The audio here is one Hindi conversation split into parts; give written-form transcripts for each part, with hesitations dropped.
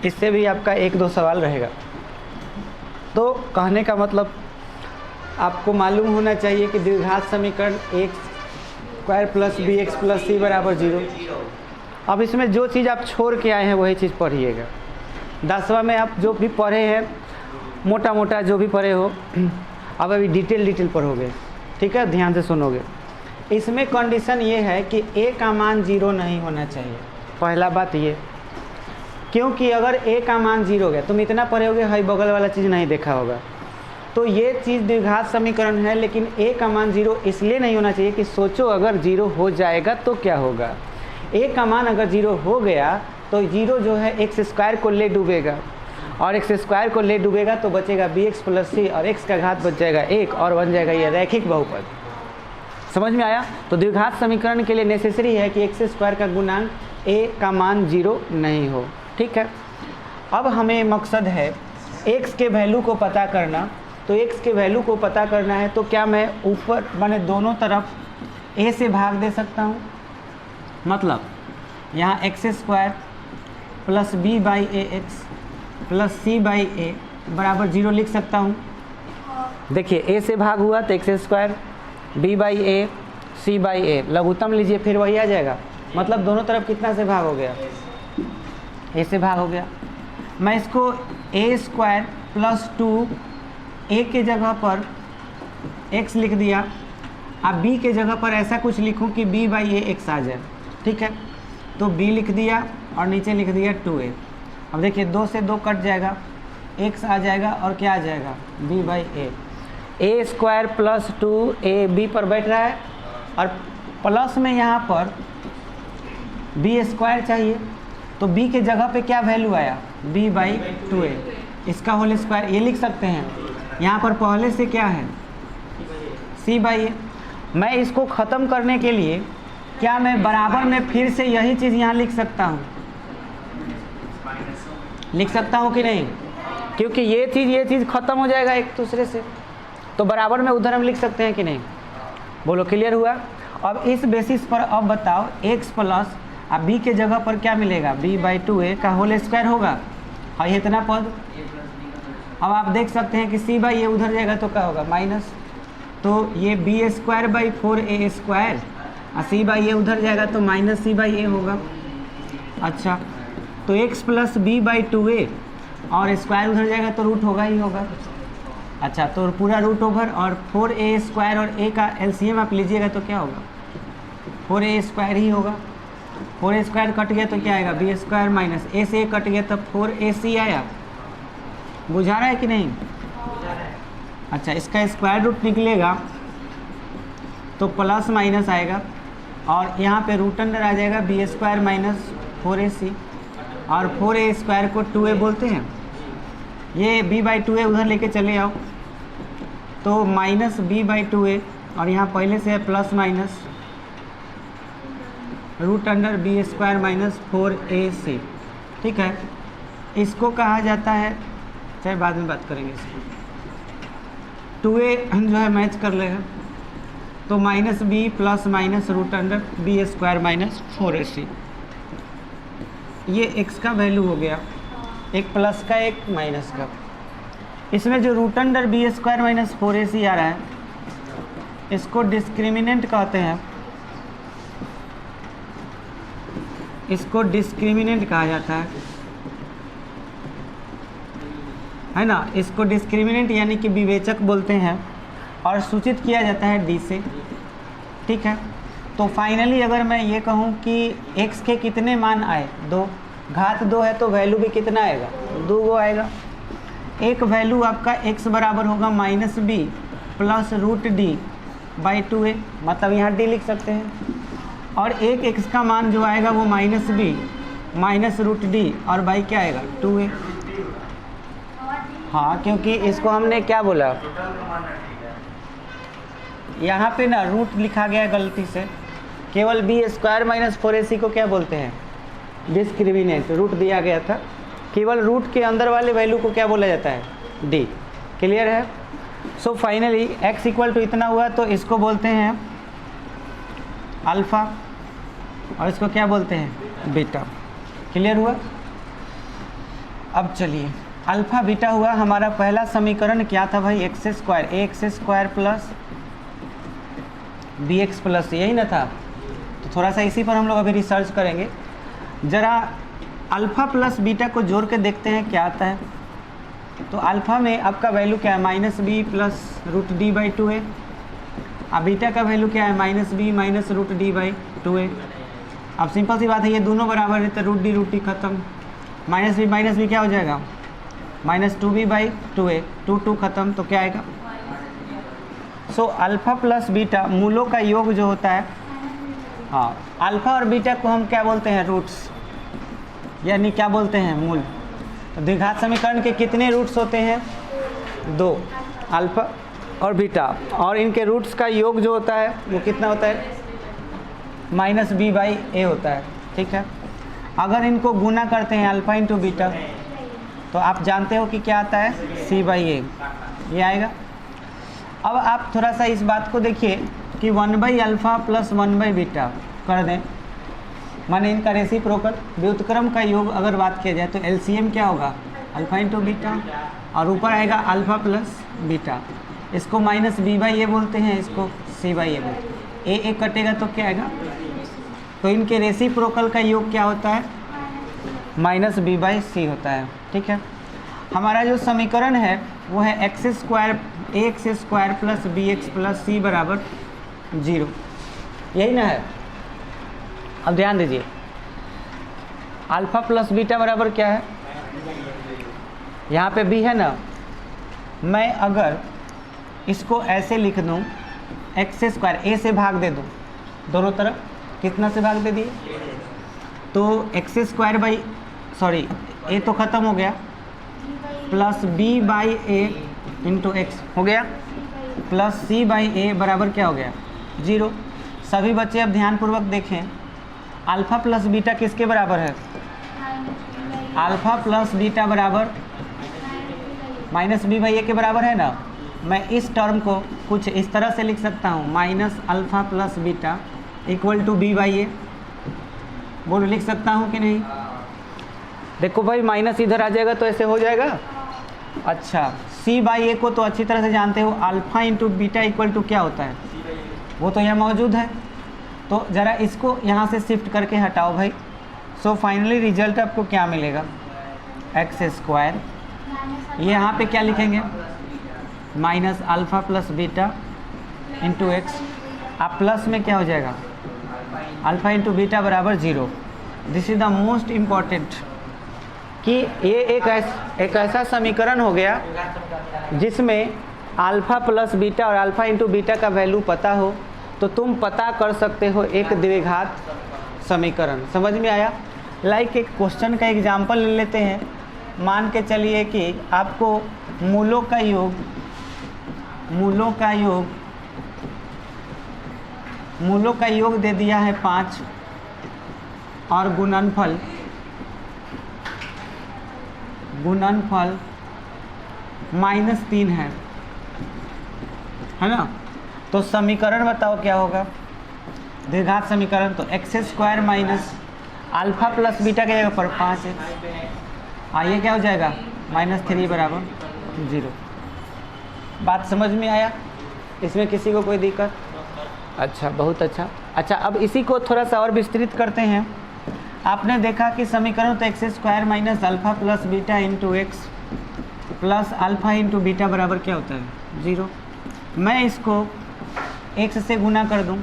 इससे भी आपका 1-2 सवाल रहेगा। तो कहने का मतलब आपको मालूम होना चाहिए कि द्विघात समीकरण x² + bx + c = 0। अब इसमें जो चीज़ आप छोड़ के आए हैं वही चीज़ पढ़िएगा। 10वां में आप जो भी पढ़े हैं मोटा मोटा जो भी पढ़े हो, अब अभी डिटेल पढ़ोगे, ठीक है, ध्यान से सुनोगे। इसमें कंडीशन ये है कि a का मान 0 नहीं होना चाहिए। पहला बात ये, क्योंकि अगर a का मान 0 गया, तुम इतना पढ़े होगे, हाई बगल वाला चीज़ नहीं देखा होगा, तो ये चीज़ द्विघात समीकरण है, लेकिन a का मान 0 इसलिए नहीं होना चाहिए कि सोचो अगर 0 हो जाएगा तो क्या होगा। a का मान अगर 0 हो गया तो 0 जो है x² को ले डूबेगा, और x² को ले डूबेगा तो बचेगा bx + c, और x का घात बच जाएगा 1 और बन जाएगा ये रैखिक बहुपद। समझ में आया? तो द्विघात समीकरण के लिए नेसेसरी है कि x² का गुणांक a का मान 0 नहीं हो, ठीक है। अब हमें मकसद है x के वैल्यू को पता करना। तो x के वैल्यू को पता करना है तो क्या मैं ऊपर माने दोनों तरफ a से भाग दे सकता हूँ, मतलब यहाँ x² + b/ax + c/a = 0 लिख सकता हूँ। देखिए a से भाग हुआ तो x², b/a, c/a, लघुत्तम लीजिए फिर वही आ जाएगा। मतलब दोनों तरफ कितना से भाग हो गया, a से भाग हो गया। मैं इसको a² + 2 a के जगह पर x लिख दिया, अब b के जगह पर ऐसा कुछ लिखूं कि b/ax आ जाए, ठीक है। तो b लिख दिया और नीचे लिख दिया 2a। अब देखिए 2 से 2 कट जाएगा, x आ जाएगा और क्या आ जाएगा b/a। a² + 2a b पर बैठ रहा है और प्लस में यहाँ पर b² चाहिए, तो b के जगह पे क्या वैल्यू आया b/2a, इसका होल स्क्वायर ये लिख सकते हैं। यहाँ पर पहले से क्या है c/a। मैं इसको ख़त्म करने के लिए क्या मैं बराबर में फिर से यही चीज़ यहाँ लिख सकता हूँ, लिख सकता हूँ कि नहीं, क्योंकि ये चीज़ ख़त्म हो जाएगा एक दूसरे से, तो बराबर में उधर हम लिख सकते हैं कि नहीं। बोलो क्लियर हुआ? अब इस बेसिस पर अब बताओ x प्लस अब b के जगह पर क्या मिलेगा b/2a का होल स्क्वायर होगा, और ये इतना पद। अब आप देख सकते हैं कि c/a उधर जाएगा तो क्या होगा माइनस, तो ये b²/4a² और c/a उधर जाएगा तो -c/a होगा। अच्छा, तो x + b/2a और स्क्वायर उधर जाएगा तो रूट होगा ही होगा। अच्छा, तो पूरा रूट ओवर और 4a² और a का एलसीएम आप लीजिएगा तो क्या होगा 4a² ही होगा। 4a² कट गया तो क्या आएगा b² माइनस a से a कट गया तब 4ac आया। बुझा रहा है कि नहीं? अच्छा, इसका स्क्वायर रूट निकलेगा तो प्लस माइनस आएगा और यहाँ पे रूट अंडर आ जाएगा b² माइनस 4ac, और 4a² को 2a बोलते हैं। ये b/2a उधर लेके चले आओ तो माइनस b/2a, और यहाँ पहले से है plus minus root under b² minus 4ac, ठीक है। इसको कहा जाता है, चाहे बाद में बात करेंगे इसको, 2a जो है मैच कर लेगा तो -b plus minus root under b² minus 4ac। ये x का वैल्यू हो गया, एक प्लस का एक माइनस का। इसमें जो root under b² minus 4ac आ रहा है इसको डिस्क्रिमिनेंट कहते हैं, इसको डिस्क्रिमिनेंट कहा जाता है ना। इसको डिस्क्रिमिनेंट यानी कि विवेचक बोलते हैं और सूचित किया जाता है d से, ठीक है। तो फाइनली अगर मैं ये कहूँ कि x के कितने मान आए 2, घात 2 है तो वैल्यू भी कितना आएगा 2 आएगा। एक वैल्यू आपका x बराबर होगा -b प्लस रूट d/2a, मतलब यहाँ d लिख सकते हैं, और एक x का मान जो आएगा वो -b माइनस रूट d और बाई क्या आएगा 2a। हाँ, क्योंकि इसको हमने क्या बोला, यहाँ पे ना रूट लिखा गया गलती से, केवल b² माइनस 4ac को क्या बोलते हैं डिस्क्रिमिनेंट, रूट दिया गया था, केवल रूट के अंदर वाले वैल्यू को क्या बोला जाता है d। क्लियर है? So finally x equal to इतना हुआ तो इसको बोलते हैं अल्फ़ा और इसको क्या बोलते हैं बीटा। क्लियर हुआ? अब चलिए, अल्फ़ा बीटा हुआ हमारा पहला समीकरण, क्या था भाई, x square, a x square plus b x plus, यही ना था। तो थोड़ा सा इसी पर हम लोग अभी रिसर्च करेंगे। ज़रा अल्फ़ा प्लस बीटा को जोड़ के देखते हैं क्या आता है। तो अल्फ़ा में आपका वैल्यू क्या है, minus B plus root D by two है। अब बीटा का वैल्यू क्या है, minus B minus root D by two है। अब सिंपल सी बात है, ये दोनों बराबर है तो रूट डी खत्म, माइनस बी क्या हो जाएगा, minus two B by two है, टू खत्म, तो क्या आएगा। सो अल्फ़ा प्लस बीटा मूलों का योग जो होता है, हाँ, अल्फ़ा और बीटा को हम क्या बोलते हैं, रूट्स, यानी क्या बोलते हैं, मूल। तो द्विघात समीकरण के कितने रूट्स होते हैं, 2, अल्फ़ा और बीटा, और इनके रूट्स का योग जो होता है वो कितना होता है, माइनस बी बाई ए होता है, ठीक है। अगर इनको गुना करते हैं अल्फ़ा इंटू बीटा, तो आप जानते हो कि क्या आता है, सी बाई ए, ये आएगा। अब आप थोड़ा सा इस बात को देखिए कि 1 by alpha plus 1 by beta कर दें, माने इनका रेसिप्रोकल व्युत्क्रम का योग अगर बात किया जाए तो एलसीएम क्या होगा, अल्फ़ा इंटू बीटा, और ऊपर आएगा अल्फ़ा प्लस बीटा। इसको माइनस बी बाई ए बोलते हैं, इसको सी बाई ए बोलते हैं। ए कटेगा तो क्या आएगा, तो इनके रेसिप्रोकल का योग क्या होता है, माइनस बी बाई सी होता है, ठीक है। हमारा जो समीकरण है वो है x square plus b x plus c बराबर 0, यही ना है। अब ध्यान दीजिए, अल्फ़ा प्लस बीटा बराबर क्या है, यहाँ पे बी है ना, मैं अगर इसको ऐसे लिख दूँ, एक्स स्क्वायर ए से भाग दे दूँ दोनों तरफ, कितना से भाग दे दिए, तो x square by, sorry A तो ख़त्म हो गया, plus B by A into x हो गया, प्लस सी बाई ए बराबर क्या हो गया, 0। सभी बच्चे अब ध्यानपूर्वक देखें, अल्फ़ा प्लस बीटा किसके बराबर है, अल्फ़ा प्लस बीटा बराबर माइनस बी बाई ए के बराबर है ना। मैं इस टर्म को कुछ इस तरह से लिख सकता हूँ, minus alpha plus beta equal to B by a, बोलो लिख सकता हूँ कि नहीं। देखो भाई, माइनस इधर आ जाएगा तो ऐसे हो जाएगा। अच्छा, सी बाई ए को तो अच्छी तरह से जानते हो, alpha into beta equal to क्या होता है, वो तो यहाँ मौजूद है। तो ज़रा इसको यहाँ से शिफ्ट करके हटाओ भाई। सो फाइनली रिजल्ट आपको क्या मिलेगा, एक्स स्क्वायर, ये यहाँ पे क्या लिखेंगे, minus alpha plus beta into x, आप प्लस में क्या हो जाएगा, अल्फ़ा इंटू बीटा बराबर 0। This is the most important, कि ये एक ऐसा समीकरण हो गया जिसमें अल्फ़ा प्लस बीटा और अल्फ़ा इंटू बीटा का वैल्यू पता हो तो तुम पता कर सकते हो एक द्विघात समीकरण। समझ में आया। लाइक एक क्वेश्चन का एग्जाम्पल ले लेते हैं। मान के चलिए कि आपको मूलों का योग दे दिया है 5 और गुणनफल -3 है ना। तो समीकरण बताओ क्या होगा, द्विघात समीकरण। तो x square minus alpha plus beta के जगह पर 5x, ये क्या हो जाएगा, -3 बराबर 0। बात समझ में आया, इसमें किसी को कोई दिक्कत? अच्छा, बहुत अच्छा। अच्छा, अब इसी को थोड़ा सा और विस्तृत करते हैं। आपने देखा कि समीकरण तो x square minus alpha plus beta into x plus alpha into beta बराबर क्या होता है, 0। मैं इसको x से गुना कर दूं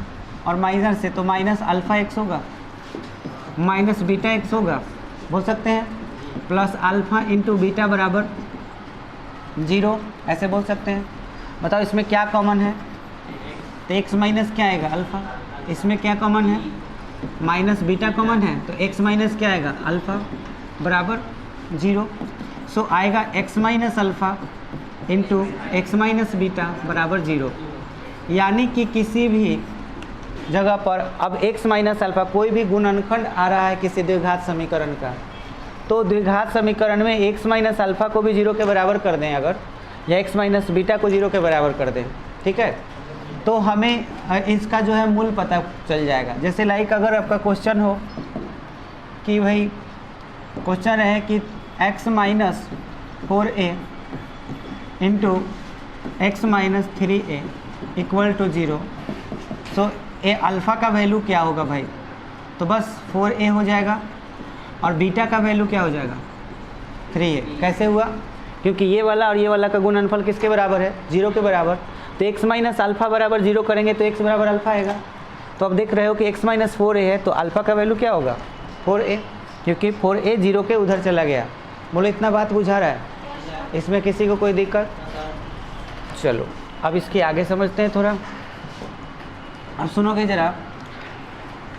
और माइनस से, तो माइनस अल्फ़ा एक्स होगा माइनस बीटा एक्स होगा, बोल सकते हैं, प्लस अल्फ़ा इंटू बीटा बराबर 0, ऐसे बोल सकते हैं। बताओ इसमें क्या कॉमन है, तो x माइनस क्या आएगा, अल्फ़ा। इसमें क्या कॉमन है, माइनस बीटा कॉमन है, तो x माइनस क्या आएगा, अल्फ़ा बराबर 0। सो आएगा x minus alpha into x minus beta बराबर 0। यानी कि किसी भी जगह पर अब x माइनस अल्फ़ा कोई भी गुणनखंड आ रहा है किसी द्विघात समीकरण का, तो द्विघात समीकरण में x माइनस अल्फ़ा को भी 0 के बराबर कर दें अगर, या x माइनस बीटा को 0 के बराबर कर दें, ठीक है, तो हमें इसका जो है मूल पता चल जाएगा। जैसे लाइक अगर आपका क्वेश्चन हो कि भाई क्वेश्चन है कि x minus 4a into x minus 3a equal to 0। So A alpha का वैल्यू क्या होगा भाई? तो बस 4a हो जाएगा और बीटा का वैल्यू क्या हो जाएगा? 3a। कैसे हुआ? क्योंकि ये वाला और ये वाला का गुणनफल किसके बराबर है? 0 के बराबर। तो x माइनस अल्फ़ा बराबर 0 करेंगे तो x बराबर अल्फ़ा आएगा। तो अब देख रहे हो कि x माइनस 4a है तो अल्फ़ा का वैल्यू क्या होगा? 4a, क्योंकि 4a 0 के उधर चला गया। बोलो इतना बात बुझा रहा है? इसमें किसी को कोई दिक्कत? चलो अब इसके आगे समझते हैं थोड़ा। अब सुनोगे ज़रा,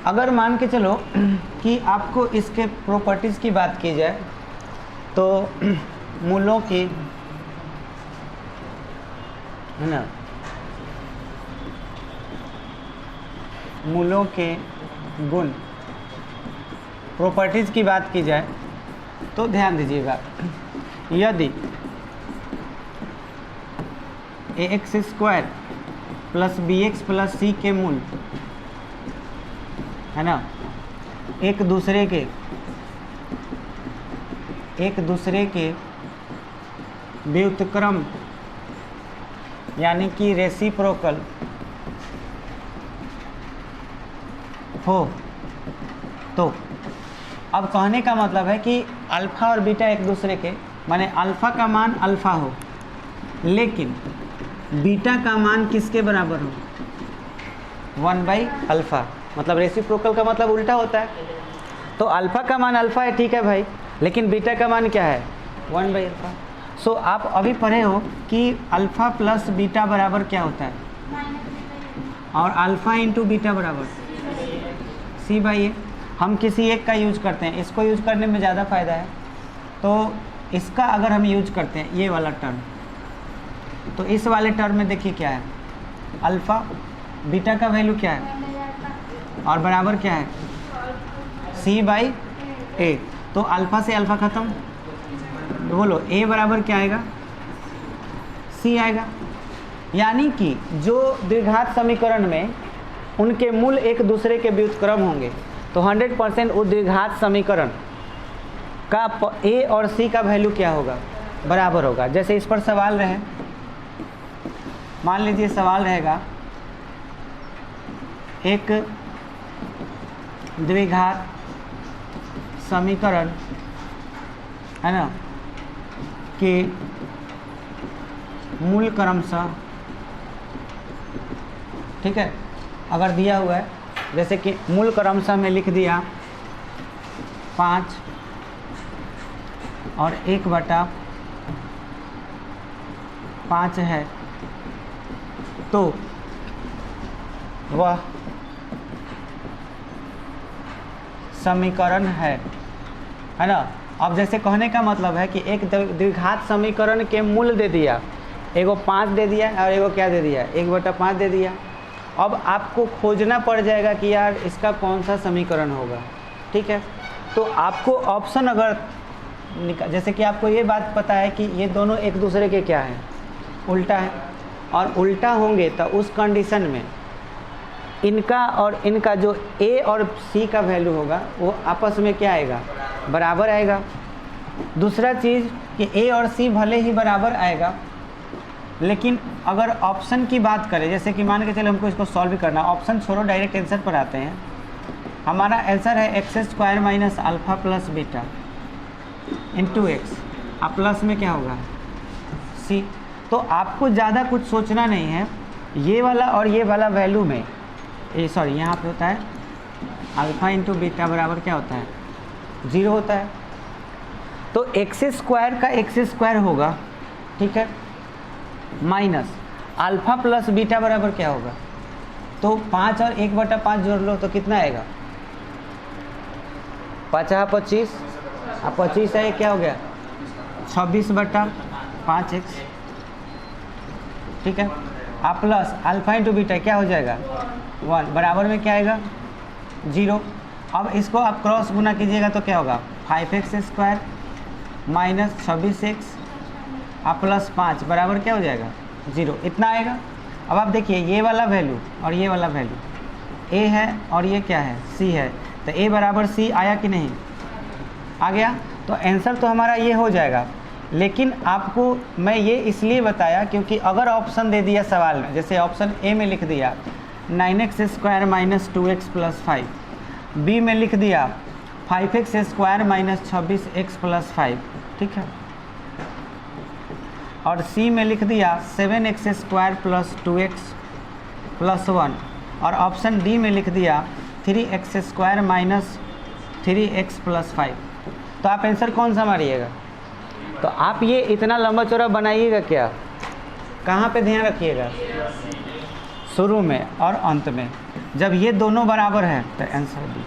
अगर मान के चलो कि आपको इसके प्रॉपर्टीज़ की बात की जाए तो मूलों की, है ना, मूलों के गुण प्रॉपर्टीज़ की बात की जाए तो ध्यान दीजिएगा, यदि ax square plus bx plus c के मूल, है ना, एक दूसरे के व्युत्क्रम यानी कि रेसिप्रोकल हो, तो अब कहने का मतलब है कि अल्फ़ा और बीटा एक दूसरे के, माने अल्फ़ा का मान अल्फ़ा हो लेकिन बीटा का मान किसके बराबर हो? 1/अल्फ़ा। मतलब रेसिप्रोकल का मतलब उल्टा होता है। तो अल्फ़ा का मान अल्फ़ा है, ठीक है भाई, लेकिन बीटा का मान क्या है? 1/अल्फ़ा। सो आप अभी पढ़े हो कि अल्फ़ा प्लस बीटा बराबर क्या होता है? और अल्फ़ा इंटू बीटा बराबर c/a। हम किसी एक का यूज करते हैं, इसको यूज करने में ज़्यादा फ़ायदा है। तो इसका अगर हम यूज करते हैं ये वाला टर्म, तो इस वाले टर्म में देखिए क्या है? अल्फ़ा, बीटा का वैल्यू क्या है और बराबर क्या है? c/a। तो अल्फ़ा से अल्फ़ा ख़त्म, बोलो a बराबर क्या आएगा? c आएगा। यानी कि जो द्विघात समीकरण में उनके मूल एक दूसरे के व्युत्क्रम होंगे तो 100% उस द्विघात समीकरण का a और c का वैल्यू क्या होगा? बराबर होगा। जैसे इस पर सवाल रहे, मान लीजिए सवाल रहेगा एक द्विघात समीकरण, है ना, कि मूल क्रमशः, ठीक है, अगर दिया हुआ है जैसे कि मूल क्रमशः में लिख दिया 5 और 1/5 है, तो वह समीकरण है ना। अब जैसे कहने का मतलब है कि एक द्विघात समीकरण के मूल दे दिया, एगो 5 दे दिया और एगो क्या दे दिया? 1/5 दे दिया। अब आपको खोजना पड़ जाएगा कि यार इसका कौन सा समीकरण होगा, ठीक है। तो आपको ऑप्शन अगर जैसे कि आपको ये बात पता है कि ये दोनों एक दूसरे के क्या हैं? उल्टा है, और उल्टा होंगे तो उस कंडीशन में इनका और इनका जो a और c का वैल्यू होगा वो आपस में क्या आएगा? बराबर आएगा। दूसरा चीज़ कि a और c भले ही बराबर आएगा, लेकिन अगर ऑप्शन की बात करें, जैसे कि मान के चले हमको इसको सॉल्व करना, ऑप्शन छोड़ो डायरेक्ट आंसर पर आते हैं। हमारा आंसर है x square minus alpha plus beta into x, अब प्लस में क्या होगा? c। तो आपको ज़्यादा कुछ सोचना नहीं है, ये वाला और ये वाला वैल्यू में सॉरी यहाँ पे होता है अल्फ़ा इंटू बीटा बराबर क्या होता है? 0 होता है। तो एक्स स्क्वायर का एक्स स्क्वायर होगा, ठीक है, माइनस अल्फ़ा प्लस बीटा बराबर क्या होगा? तो 5 और 1/5 जोड़ लो तो कितना आएगा? 5×25, अब 25 है, क्या हो गया? 26/5x, ठीक है। अब प्लस अल्फ़ा इंटू बीटा क्या हो जाएगा? 1 बराबर में क्या आएगा? 0। अब इसको आप क्रॉस गुना कीजिएगा तो क्या होगा? 5x स्क्वायर माइनस 26x अब प्लस 5 बराबर क्या हो जाएगा? 0। इतना आएगा। अब आप देखिए ये वाला वैल्यू और ये वाला वैल्यू, a है और ये क्या है? c है, तो a बराबर c आया कि नहीं? आ गया। तो आंसर तो हमारा ये हो जाएगा। लेकिन आपको मैं ये इसलिए बताया क्योंकि अगर ऑप्शन दे दिया सवाल में, जैसे ऑप्शन ए में लिख दिया 9x² - 2x + 5, बी में लिख दिया 5x² - 26x + 5, ठीक है, और सी में लिख दिया 7x² + 2x + 1, और ऑप्शन डी में लिख दिया 3x² - 3x + 5। तो आप आंसर कौन सा मारिएगा? तो आप ये इतना लंबा चौड़ा बनाइएगा क्या, कहाँ पे ध्यान रखिएगा? शुरू में और अंत में। जब ये दोनों बराबर है तो आंसर डी।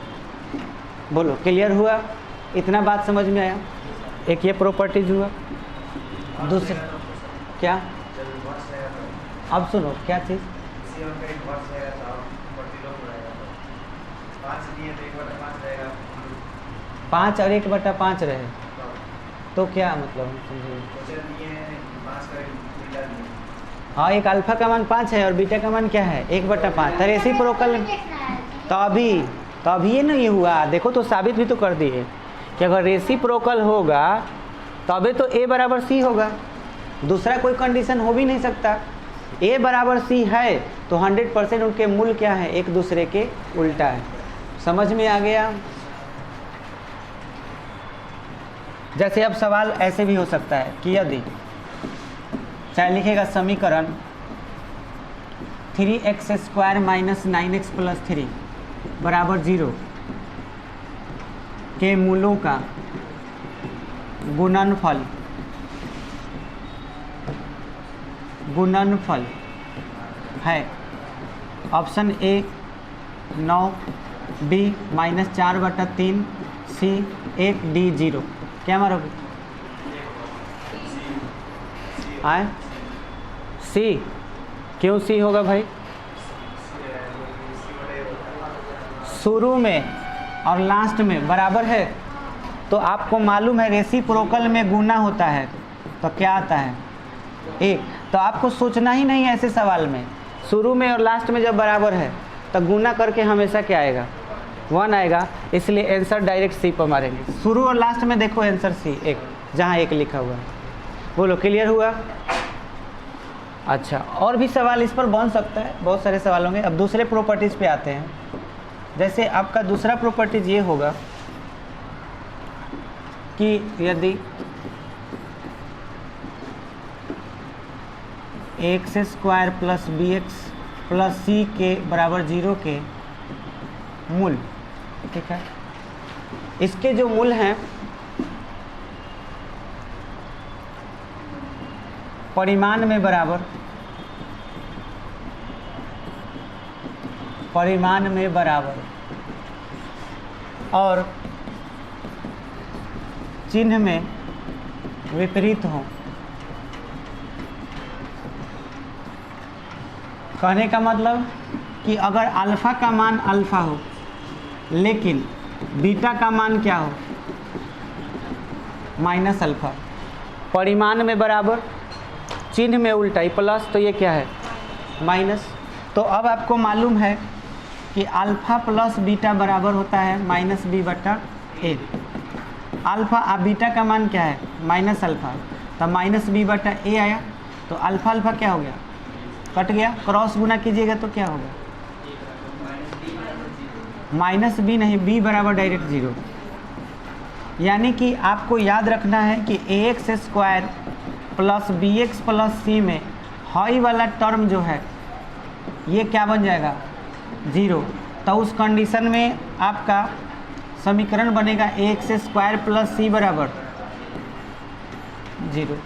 बोलो क्लियर हुआ? इतना बात समझ में आया? एक ये प्रॉपर्टीज हुआ। दूसरा क्या? अब सुनो क्या चीज़? 5 और 1/5 रहे तो क्या मतलब हम समझिए? हाँ, एक अल्फा का मान 5 है और बीटा का मान क्या है? 1/5। तो रेसिप्रोकल तो अभी ये नहीं हुआ, देखो तो साबित भी तो कर दिए कि अगर रेसिप्रोकल होगा तबे तो ए बराबर सी होगा, दूसरा कोई कंडीशन हो भी नहीं सकता। ए बराबर सी है तो 100% उनके मूल क्या है? एक दूसरे के उल्टा है। समझ में आ गया? जैसे अब सवाल ऐसे भी हो सकता है कि यदि चाहे लिखेगा समीकरण 3x² - 9x + 3 = 0 के मूलों का गुणनफल है। Option A 9, B -4/3, C 1, D 0। क्या मारोगे? आए सी। क्यों सी होगा भाई? शुरू में और लास्ट में बराबर है तो आपको मालूम है रेसिप्रोकल में गुना होता है तो क्या आता है? 1। तो आपको सोचना ही नहीं है ऐसे सवाल में, शुरू में और लास्ट में जब बराबर है तो गुना करके हमेशा क्या आएगा? 1 आएगा। इसलिए आंसर डायरेक्ट सी पर मारेंगे। शुरू और लास्ट में देखो आंसर सी, 1 जहाँ 1 लिखा हुआ है। बोलो क्लियर हुआ? अच्छा, और भी सवाल इस पर बन सकता है, बहुत सारे सवाल होंगे। अब दूसरे प्रॉपर्टीज़ पे आते हैं। जैसे आपका दूसरा प्रॉपर्टीज ये होगा कि यदि x² + bx + c के बराबर 0 के मूल, ठीक है, इसके जो मूल हैं परिमाण में बराबर और चिन्ह में विपरीत हों। कहने का मतलब कि अगर अल्फ़ा का मान अल्फ़ा हो लेकिन बीटा का मान क्या हो? -अल्फ़ा। परिमाण में बराबर, चिन्ह में उल्टा ही प्लस, तो ये क्या है? माइनस। तो अब आपको मालूम है कि अल्फ़ा + बीटा बराबर होता है -b/a। अल्फ़ा और बीटा का मान क्या है? -अल्फ़ा। तो -b/a आया तो अल्फ़ा अल्फ़ा क्या हो गया? कट गया। क्रॉस गुना कीजिएगा तो क्या होगा? -b नहीं, b बराबर डायरेक्ट 0। यानी कि आपको याद रखना है कि ax² + bx + c में हाई वाला टर्म जो है ये क्या बन जाएगा? 0। तो उस कंडीशन में आपका समीकरण बनेगा ax² + c बराबर 0।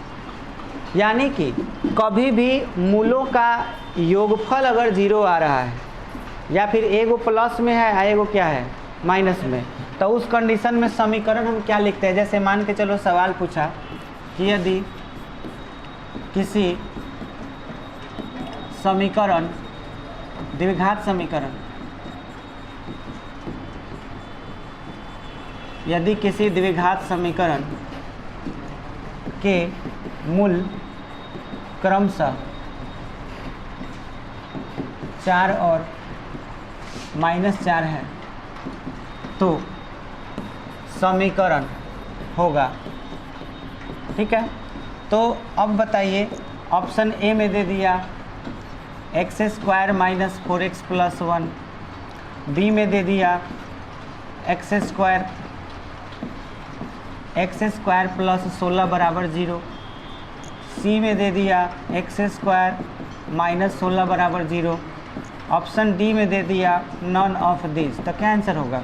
यानी कि कभी भी मूलों का योगफल अगर 0 आ रहा है या फिर एगो प्लस में है एगो क्या है? माइनस में, तो उस कंडीशन में समीकरण हम क्या लिखते हैं? जैसे मान के चलो सवाल पूछा कि यदि किसी समीकरण द्विघात समीकरण, यदि किसी द्विघात समीकरण के मूल क्रमशः 4 और -4 है तो समीकरण होगा। ठीक है, तो अब बताइए ऑप्शन ए में दे दिया x square minus 4x plus 1, B में दे दिया एक्स स्क्वायर प्लस 16 बराबर 0, सी में दे दिया एक्स स्क्वायर माइनस 16 बराबर 0, ऑप्शन डी में दे दिया नॉन ऑफ दिस। तो क्या आंसर होगा?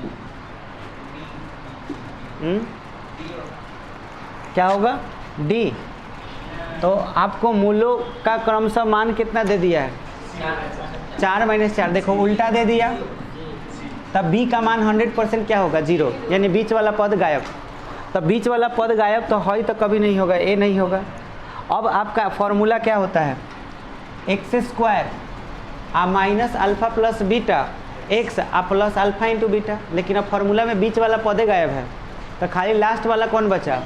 क्या होगा? डी। तो आपको मूलों का क्रमशः मान कितना दे दिया है? 4 - 4। देखो उल्टा दे दिया, तब बी का मान 100% क्या होगा? 0, यानी बीच वाला पद गायब। तब बीच वाला पद गायब तो है तो कभी नहीं होगा, ए नहीं होगा। अब आपका फॉर्मूला क्या होता है? X square minus alpha plus beta x plus alpha into beta. लेकिन अब फॉर्मूला में बीच वाला पदे गायब है, तो खाली लास्ट वाला कौन बचा?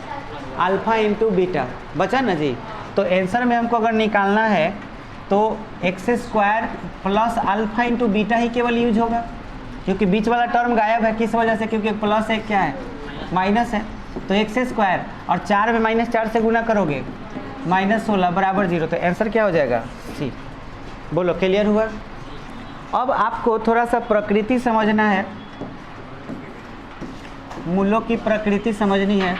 अल्फ़ा इंटू बीटा बचा ना जी। तो आंसर में हमको अगर निकालना है तो x square plus alpha into beta ही केवल यूज होगा, क्योंकि बीच वाला टर्म गायब है। किस वजह से? क्योंकि प्लस एक क्या है? माइनस है। तो एक्स स्क्वायर और 4 में -4 से गुना करोगे -16 बराबर 0। तो आंसर क्या हो जाएगा? सी। बोलो, क्लियर हुआ? अब आपको थोड़ा सा प्रकृति समझना है, मूलों की प्रकृति समझनी है।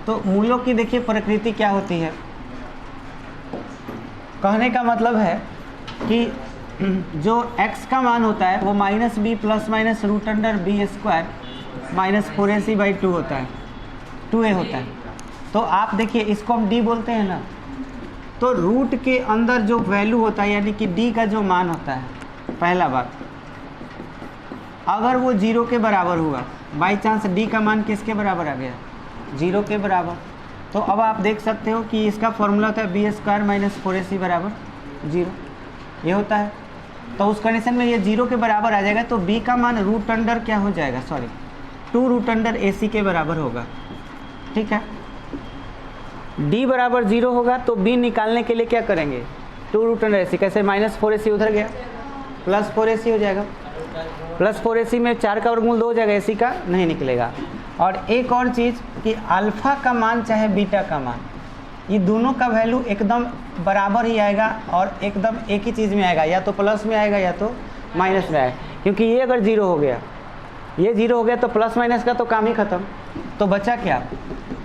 तो मूलों की देखिए प्रकृति क्या होती है। कहने का मतलब है कि जो x का मान होता है वो -b plus minus √b² minus 4ac/2 होता है, 2a होता है। तो आप देखिए इसको हम d बोलते हैं ना, तो रूट के अंदर जो वैल्यू होता है यानी कि d का जो मान होता है, पहला बात अगर वो 0 के बराबर हुआ, बाई चांस d का मान किसके बराबर आ गया? 0 के बराबर, तो अब आप देख सकते हो कि इसका फॉर्मूला होता है b² माइनस 4ac बराबर 0, ये होता है। तो उस कंडीशन में ये 0 के बराबर आ जाएगा, तो b का मान √अंडर क्या हो जाएगा? सॉरी 2 √अंडर ac के बराबर होगा। ठीक है, d बराबर 0 होगा तो b निकालने के लिए क्या करेंगे? 2 √अंडर ac। कैसे? -4ac उधर गया, प्लस 4ac हो जाएगा। प्लस 4ac में 4 का वर्गमूल 2 हो जाएगा, ac का नहीं निकलेगा। और एक और चीज़ कि अल्फ़ा का मान चाहे बीटा का मान, ये दोनों का वैल्यू एकदम बराबर ही आएगा और एकदम एक ही चीज़ में आएगा, या तो प्लस में आएगा या तो माइनस में आएगा। क्योंकि ये अगर 0 हो गया, ये 0 हो गया तो प्लस माइनस का तो काम ही ख़त्म। तो बचा क्या?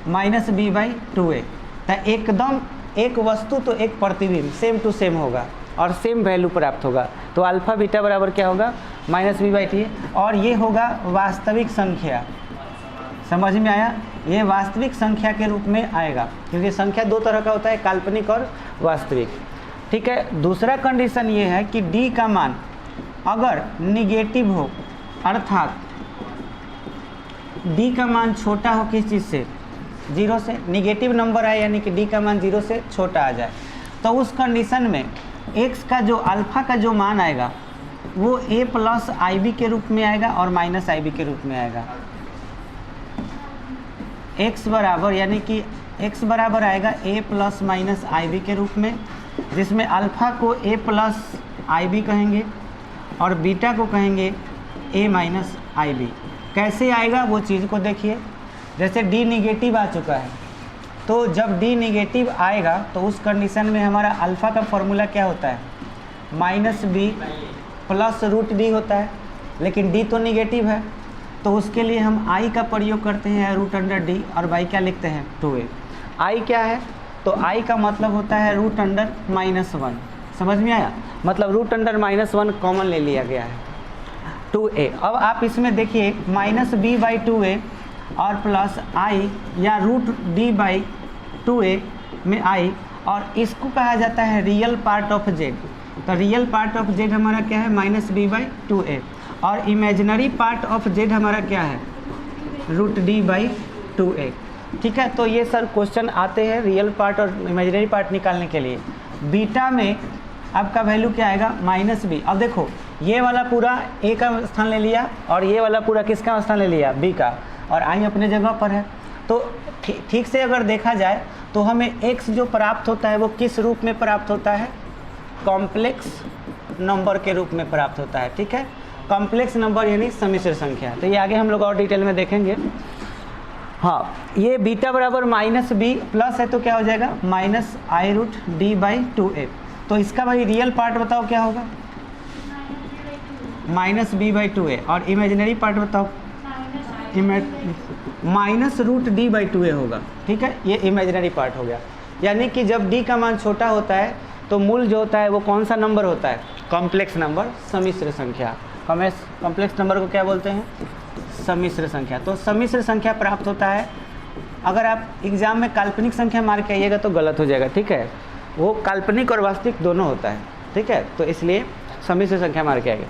-b/2a। तो एकदम एक वस्तु तो एक प्रतिबिंब सेम टू सेम होगा और सेम वैल्यू प्राप्त होगा। तो अल्फ़ा बीटा बराबर क्या होगा? -b/2a। और ये होगा वास्तविक संख्या। समझ में आया? ये वास्तविक संख्या के रूप में आएगा, क्योंकि संख्या 2 तरह का होता है, काल्पनिक और वास्तविक। ठीक है, दूसरा कंडीशन ये है कि d का मान अगर निगेटिव हो, अर्थात d का मान छोटा हो किस चीज़ से? 0 से। निगेटिव नंबर आए यानी कि d का मान 0 से छोटा आ जाए, तो उस कंडीशन में x का जो अल्फ़ा का जो मान आएगा वो a प्लस ib के रूप में आएगा और माइनस ib के रूप में आएगा। x बराबर यानी कि x बराबर आएगा a प्लस माइनस ib के रूप में, जिसमें अल्फ़ा को a प्लस ib कहेंगे और बीटा को कहेंगे a माइनस ib। कैसे आएगा वो चीज़ को देखिए। जैसे d निगेटिव आ चुका है, तो जब d निगेटिव आएगा तो उस कंडीशन में हमारा अल्फ़ा का फॉर्मूला क्या होता है? -b प्लस √d होता है, लेकिन d तो निगेटिव है तो उसके लिए हम i का प्रयोग करते हैं √d और y क्या लिखते हैं? 2a। i क्या है? तो i का मतलब होता है √-1। समझ में आया? मतलब √-1 कॉमन ले लिया गया है, 2a। अब आप इसमें देखिए -b/2a और प्लस i या √d/2a में i, और इसको कहा जाता है रियल पार्ट ऑफ z। तो रियल पार्ट ऑफ z हमारा क्या है? -b/2a। और इमेजिनरी पार्ट ऑफ z हमारा क्या है? √d/2a। ठीक है, तो ये सर क्वेश्चन आते हैं रियल पार्ट और इमेजिनरी पार्ट निकालने के लिए। बीटा में आपका वैल्यू क्या आएगा? -b। अब देखो ये वाला पूरा a का स्थान ले लिया और ये वाला पूरा किसका स्थान ले लिया? b का, और i अपने जगह पर है। तो ठीक से अगर देखा जाए तो हमें x जो प्राप्त होता है वो किस रूप में प्राप्त होता है? कॉम्प्लेक्स नंबर के रूप में प्राप्त होता है। ठीक है, कॉम्प्लेक्स नंबर यानी सम्मिश्र संख्या। तो ये आगे हम लोग और डिटेल में देखेंगे। हाँ, ये बीटा बराबर माइनस बी प्लस है तो क्या हो जाएगा minus i root D by 2a। तो इसका भाई रियल पार्ट बताओ क्या होगा, माइनस बी बाई 2a, और इमेजिनरी पार्ट बताओ minus root D by 2a होगा। ठीक है, ये इमेजिनरी पार्ट हो गया। यानी कि जब डी का मान छोटा होता है तो मूल जो होता है वो कौन सा नंबर होता है, कॉम्प्लेक्स नंबर, सम्मिश्र संख्या। कॉम्प्लेक्स नंबर को क्या बोलते हैं, सम्मिश्र संख्या। तो सम्मिश्र संख्या प्राप्त होता है। अगर आप एग्जाम में काल्पनिक संख्या मार के आइएगा तो गलत हो जाएगा। ठीक है, वो काल्पनिक और वास्तविक दोनों होता है। ठीक है, तो इसलिए सम्मिश्र संख्या मार के आएगा।